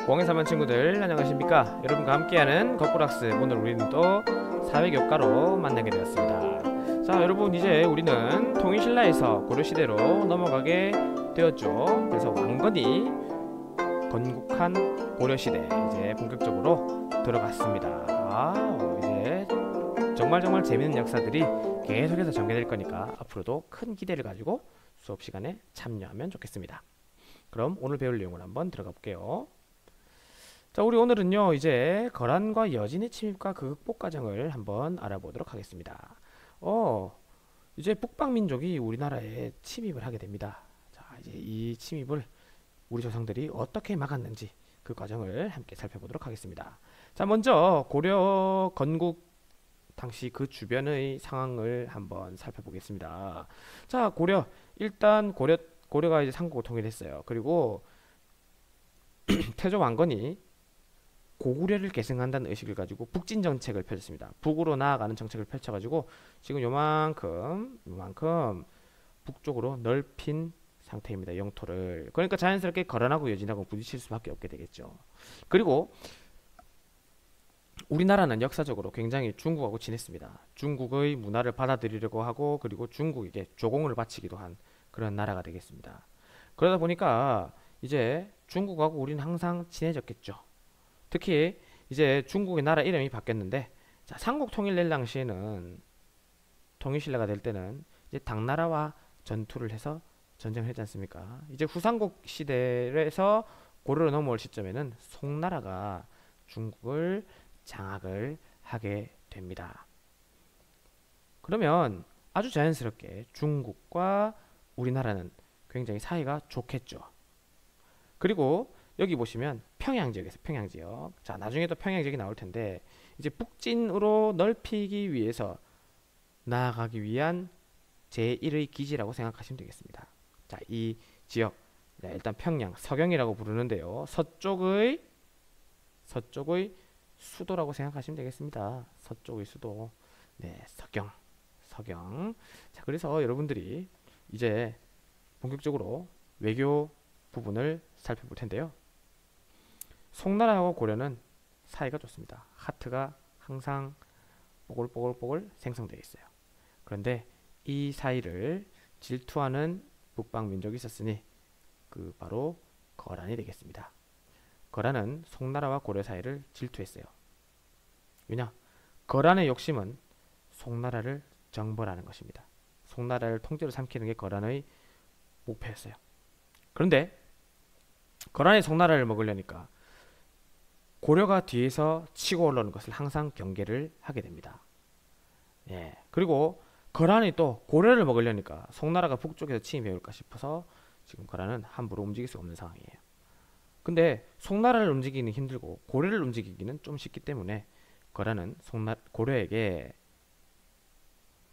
공에 사는 친구들 안녕하십니까? 여러분과 함께하는 거꾸락스, 오늘 우리는 또 사회교과로 만나게 되었습니다. 자, 여러분, 이제 우리는 통일신라에서 고려시대로 넘어가게 되었죠. 그래서 왕건이 건국한 고려시대 이제 본격적으로 들어갔습니다. 이제 정말 재밌는 역사들이 계속해서 전개될 거니까 앞으로도 큰 기대를 가지고 수업 시간에 참여하면 좋겠습니다. 그럼 오늘 배울 내용을 한번 들어가 볼게요. 자, 우리 오늘은요, 이제 거란과 여진의 침입과 그 극복 과정을 한번 알아보도록 하겠습니다. 이제 북방민족이 우리나라에 침입을 하게 됩니다. 자, 이제 이 침입을 우리 조상들이 어떻게 막았는지 그 과정을 함께 살펴보도록 하겠습니다. 자, 먼저 고려 건국 당시 그 주변의 상황을 한번 살펴보겠습니다. 자, 일단 고려가 이제 삼국을 통일했어요. 그리고 태조 왕건이 고구려를 계승한다는 의식을 가지고 북진 정책을 펼쳤습니다. 북으로 나아가는 정책을 펼쳐가지고 지금 요만큼 북쪽으로 넓힌 상태입니다. 영토를. 그러니까 자연스럽게 거란하고 여진하고 부딪힐 수밖에 없게 되겠죠. 그리고 우리나라는 역사적으로 굉장히 중국하고 친했습니다. 중국의 문화를 받아들이려고 하고, 그리고 중국에게 조공을 바치기도 한 그런 나라가 되겠습니다. 그러다 보니까 이제 중국하고 우리는 항상 친해졌겠죠. 특히 이제 중국의 나라 이름이 바뀌었는데, 자, 삼국 통일될 당시에는, 통일신라가 될 때는 이제 당나라와 전투를 해서 전쟁을 했지 않습니까? 이제 후삼국 시대에서 고려로 넘어올 시점에는 송나라가 중국을 장악을 하게 됩니다. 그러면 아주 자연스럽게 중국과 우리나라는 굉장히 사이가 좋겠죠. 그리고 여기 보시면 평양지역에서 평양지역. 자, 나중에 또 평양지역이 나올 텐데, 이제 북진으로 넓히기 위해서 나아가기 위한 제1의 기지라고 생각하시면 되겠습니다. 자, 이 지역, 일단 평양, 서경이라고 부르는데요. 서쪽의 수도라고 생각하시면 되겠습니다. 서쪽의 수도. 네, 서경. 자, 그래서 여러분들이 이제 본격적으로 외교 부분을 살펴볼 텐데요. 송나라하고 고려는 사이가 좋습니다. 하트가 항상 뽀글뽀글 생성되어 있어요. 그런데 이 사이를 질투하는 북방 민족이 있었으니 그 바로 거란이 되겠습니다. 거란은 송나라와 고려 사이를 질투했어요. 왜냐? 거란의 욕심은 송나라를 정벌하는 것입니다. 송나라를 통째로 삼키는 게 거란의 목표였어요. 그런데 거란이 송나라를 먹으려니까 고려가 뒤에서 치고 올라오는 것을 항상 경계를 하게 됩니다. 예. 그리고 거란이 또 고려를 먹으려니까 송나라가 북쪽에서 침입해 올까 싶어서 지금 거란은 함부로 움직일 수 없는 상황이에요. 근데 송나라를 움직이기는 힘들고 고려를 움직이기는 좀 쉽기 때문에 거란은 고려에게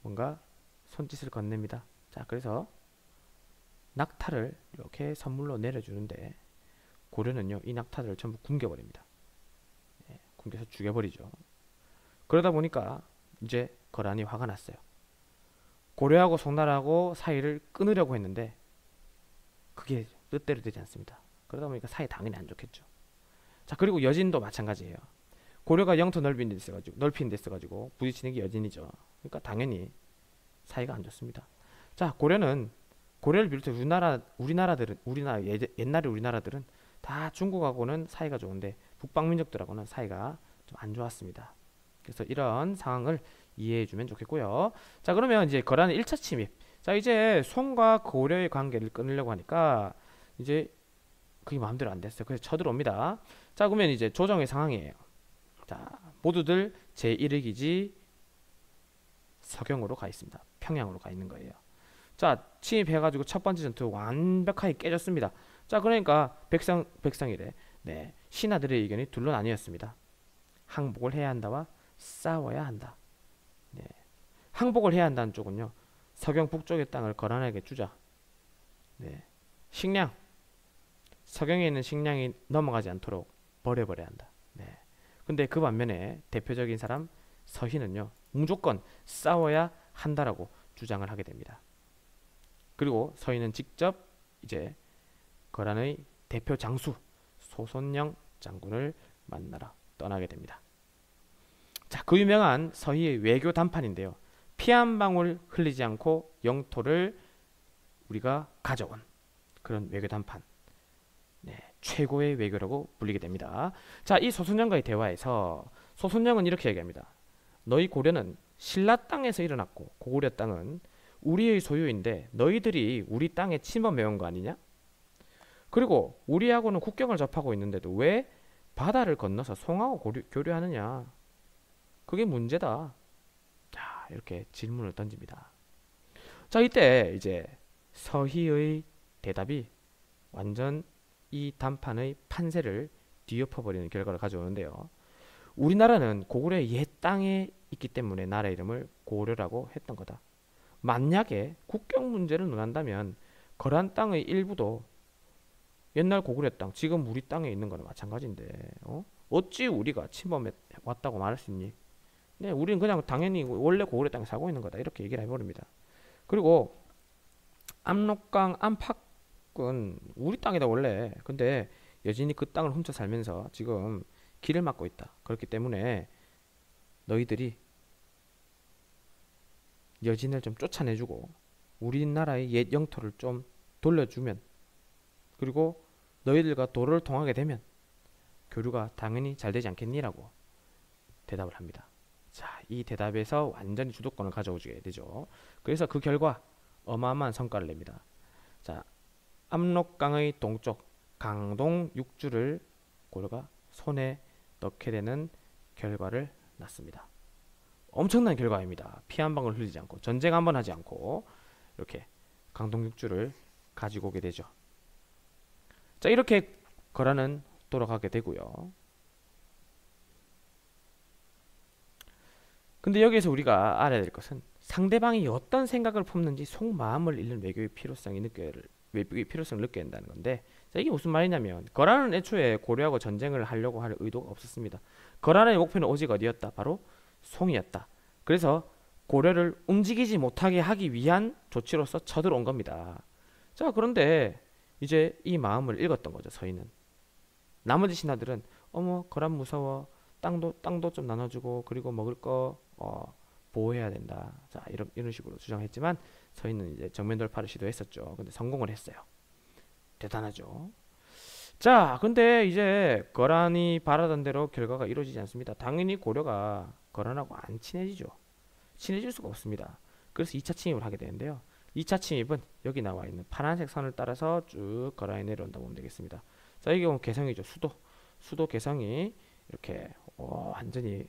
뭔가 손짓을 건넵니다. 자, 그래서 낙타를 이렇게 선물로 내려주는데 고려는요, 이 낙타들을 전부 굶겨버립니다. 굶겨서 죽여버리죠. 그러다 보니까 이제 거란이 화가 났어요. 고려하고 송나라하고 사이를 끊으려고 했는데 그게 뜻대로 되지 않습니다. 그러다 보니까 사이 당연히 안 좋겠죠. 자, 그리고 여진도 마찬가지예요. 고려가 영토 넓힌 데 있어가지고 부딪히는 게 여진이죠. 그러니까 당연히 사이가 안 좋습니다. 자, 고려를 비롯해 옛날에 우리나라들은 다 중국하고는 사이가 좋은데 북방민족들하고는 사이가 좀 안 좋았습니다. 그래서 이런 상황을 이해해 주면 좋겠고요. 자, 그러면 이제 거란의 1차 침입. 자, 이제 송과 고려의 관계를 끊으려고 하니까 이제 그게 마음대로 안 됐어요. 그래서 쳐들어옵니다. 자, 그러면 이제 조정의 상황이에요. 자, 모두들 제1의 기지 서경으로 가 있습니다. 평양으로 가 있는 거예요. 자, 침입해가지고 첫 번째 전투 완벽하게 깨졌습니다. 자, 그러니까 백성이래. 네, 신하들의 의견이 둘로 나뉘었습니다. 항복을 해야 한다와 싸워야 한다. 네, 항복을 해야 한다는 쪽은요, 서경 북쪽의 땅을 거란에게 주자. 네, 서경에 있는 식량이 넘어가지 않도록 버려버려야 한다. 네, 근데 그 반면에 대표적인 사람 서희는요, 무조건 싸워야 한다라고 주장을 하게 됩니다. 그리고 서희는 직접 이제 거란의 대표 장수 소손영 장군을 만나러 떠나게 됩니다. 자, 그 유명한 서희의 외교 단판인데요. 피 한 방울 흘리지 않고 영토를 우리가 가져온 그런 외교 단판. 네, 최고의 외교라고 불리게 됩니다. 자, 이 소순영과의 대화에서 소순영은 이렇게 얘기합니다. 너희 고려는 신라 땅에서 일어났고 고구려 땅은 우리의 소유인데 너희들이 우리 땅에 침범해온 거 아니냐? 그리고 우리하고는 국경을 접하고 있는데도 왜 바다를 건너서 송하고 교류하느냐? 그게 문제다. 자, 이렇게 질문을 던집니다. 자, 이때 이제 서희의 대답이 완전 이 단판의 판세를 뒤엎어버리는 결과를 가져오는데요. 우리나라는 고구려의 옛 땅에 있기 때문에 나라 이름을 고려라고 했던 거다. 만약에 국경 문제를 논한다면 거란 땅의 일부도 옛날 고구려 땅, 지금 우리 땅에 있는 거나 마찬가지인데 어찌 우리가 침범해 왔다고 말할 수 있니? 네, 우리는 그냥 당연히 원래 고구려 땅에 살고 있는 거다 이렇게 얘기를 해버립니다. 그리고 압록강 안팎은 우리 땅이다 원래. 근데 여진이 그 땅을 훔쳐 살면서 지금 길을 막고 있다. 그렇기 때문에 너희들이 여진을 좀 쫓아내주고 우리나라의 옛 영토를 좀 돌려주면, 그리고 너희들과 도로를 통하게 되면 교류가 당연히 잘 되지 않겠니라고 대답을 합니다. 자, 이 대답에서 완전히 주도권을 가져오게 되죠. 그래서 그 결과 어마어마한 성과를 냅니다. 자, 압록강의 동쪽 강동 6주를 고려가 손에 넣게 되는 결과를 낳습니다. 엄청난 결과입니다. 피 한 방울 흘리지 않고 전쟁 한번 하지 않고 이렇게 강동 6주를 가지고 오게 되죠. 자, 이렇게 거란은 돌아가게 되고요. 근데 여기에서 우리가 알아야 될 것은 상대방이 어떤 생각을 품는지 속마음을 읽는 외교의 필요성을 느껴야 된다는 건데, 자, 이게 무슨 말이냐면 거란은 애초에 고려하고 전쟁을 하려고 할 의도가 없었습니다. 거란의 목표는 오직 어디였다? 바로 송이었다. 그래서 고려를 움직이지 못하게 하기 위한 조치로서 쳐들어온 겁니다. 자, 그런데 이제 이 마음을 읽었던 거죠, 서희는. 나머지 신하들은 어머, 거란 무서워. 땅도 좀 나눠주고 그리고 먹을 거 보호해야 된다. 자, 이런 식으로 주장했지만 서희는 이제 정면 돌파를 시도했었죠. 근데 성공을 했어요. 대단하죠. 자, 근데 이제 거란이 바라던 대로 결과가 이루어지지 않습니다. 당연히 고려가 거란하고 안 친해지죠. 친해질 수가 없습니다. 그래서 2차 침입을 하게 되는데요. 2차 침입은 여기 나와 있는 파란색 선을 따라서 쭉 거란이 내려온다 보면 되겠습니다. 자, 이게 보면 개성이죠. 수도 개성이 이렇게 완전히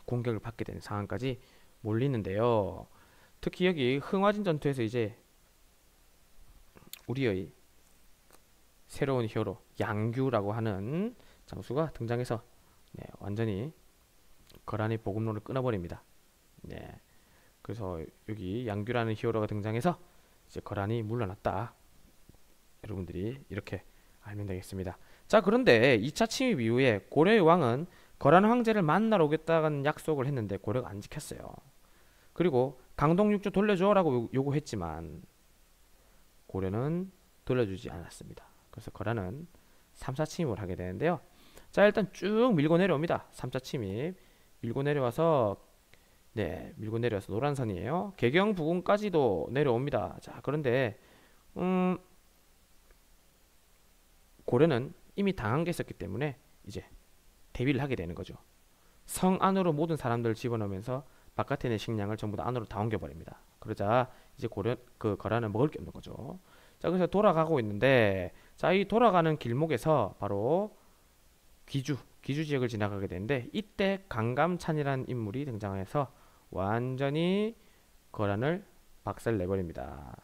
공격을 받게 되는 상황까지 몰리는데요. 특히 여기 흥화진 전투에서 이제 우리의 새로운 히어로 양규라고 하는 장수가 등장해서 완전히 거란의 보급로를 끊어버립니다. 그래서 여기 양규라는 히어로가 등장해서 이제 거란이 물러났다. 여러분들이 이렇게 알면 되겠습니다. 자, 그런데 2차 침입 이후에 고려의 왕은 거란 황제를 만나러 오겠다는 약속을 했는데 고려가 안 지켰어요. 그리고 강동 6주 돌려줘라고 요구했지만 고려는 돌려주지 않았습니다. 그래서 거란은 3차 침입을 하게 되는데요. 자, 일단 쭉 밀고 내려옵니다. 3차 침입 밀고 내려와서 노란선이에요. 개경 부근까지도 내려옵니다. 자, 그런데 고려는 이미 당한 게 있었기 때문에 이제 대비를 하게 되는 거죠. 성 안으로 모든 사람들을 집어넣으면서 바깥에 있는 식량을 전부 다 안으로 다 옮겨버립니다. 그러자 이제 거란은 먹을 게 없는 거죠. 자, 그래서 돌아가고 있는데, 자, 이 돌아가는 길목에서 바로 귀주 지역을 지나가게 되는데, 이때 강감찬이라는 인물이 등장해서 완전히 거란을 박살내버립니다.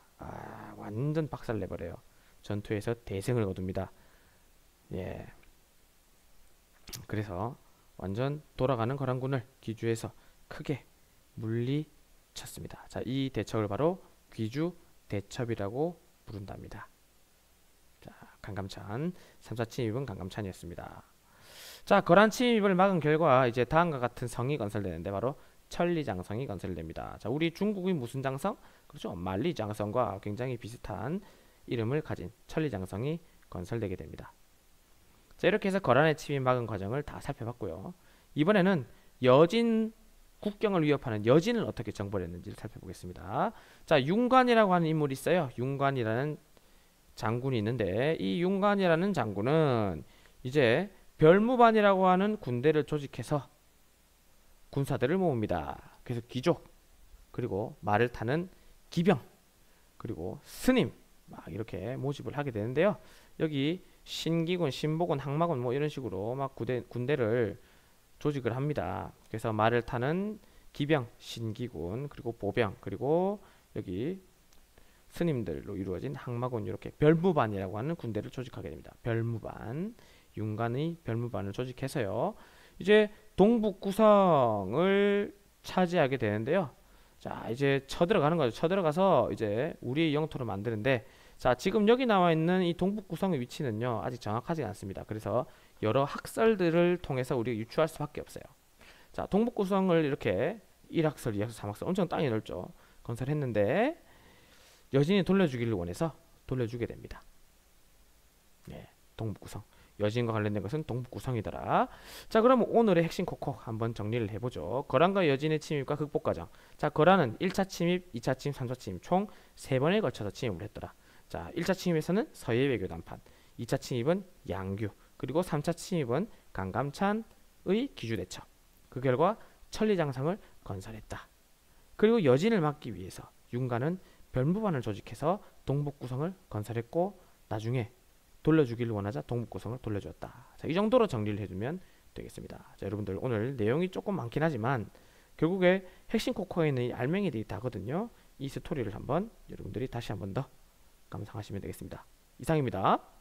완전 박살내버려요. 전투에서 대승을 거둡니다. 그래서 완전 돌아가는 거란군을 귀주에서 크게 물리쳤습니다. 자, 이 대첩을 바로 귀주 대첩이라고 부른답니다. 자, 강감찬 3차 침입은 강감찬이었습니다. 자, 거란 침입을 막은 결과 이제 다음과 같은 성이 건설되는데 바로 천리장성이 건설됩니다. 자, 우리 중국의 무슨 장성? 그렇죠, 만리장성과 굉장히 비슷한 이름을 가진 천리장성이 건설되게 됩니다. 자, 이렇게 해서 거란의 침입 막은 과정을 다 살펴봤고요. 이번에는 여진 국경을 위협하는 여진을 어떻게 정벌했는지를 살펴보겠습니다. 자, 윤관이라고 하는 인물이 있어요. 윤관이라는 장군이 있는데 이 윤관이라는 장군은 이제 별무반이라고 하는 군대를 조직해서 군사들을 모읍니다. 그래서 귀족, 그리고 말을 타는 기병, 그리고 스님 막 이렇게 모집을 하게 되는데요. 여기 신기군, 신보군, 항마군 뭐 이런 식으로 막 군대를 조직을 합니다. 그래서 말을 타는 기병, 신기군, 그리고 보병, 그리고 여기 스님들로 이루어진 항마군, 이렇게 별무반이라고 하는 군대를 조직하게 됩니다. 별무반, 윤관의 별무반을 조직해서요. 이제 동북구성을 차지하게 되는데요. 자, 이제 쳐들어가는 거죠. 쳐들어가서 이제 우리의 영토를 만드는데, 자, 지금 여기 나와 있는 이 동북구성의 위치는요, 아직 정확하지 않습니다. 그래서 여러 학설들을 통해서 우리가 유추할 수밖에 없어요. 자, 동북구성을 이렇게 1학설, 2학설, 3학설 엄청 땅이 넓죠. 건설했는데 여진이 돌려주기를 원해서 돌려주게 됩니다. 네, 동북구성. 여진과 관련된 것은 동북구성이더라. 자, 그러면 오늘의 핵심 코코 한번 정리를 해보죠. 거란과 여진의 침입과 극복 과정. 자, 거란은 1차 침입, 2차 침입, 3차 침입 총 3번에 걸쳐서 침입을 했더라. 자, 1차 침입에서는 서해 외교 단판, 2차 침입은 양규, 그리고 3차 침입은 강감찬의 기주 대첩. 그 결과 천리장성을 건설했다. 그리고 여진을 막기 위해서 윤관은 별무반을 조직해서 동북구성을 건설했고 나중에 돌려주기를 원하자 동북구성을 돌려주었다. 자, 이 정도로 정리를 해주면 되겠습니다. 자, 여러분들 오늘 내용이 조금 많긴 하지만 결국에 핵심 코코에 있는 이 알맹이들이 다거든요. 이 스토리를 한번 여러분들이 다시 한번 더 감상하시면 되겠습니다. 이상입니다.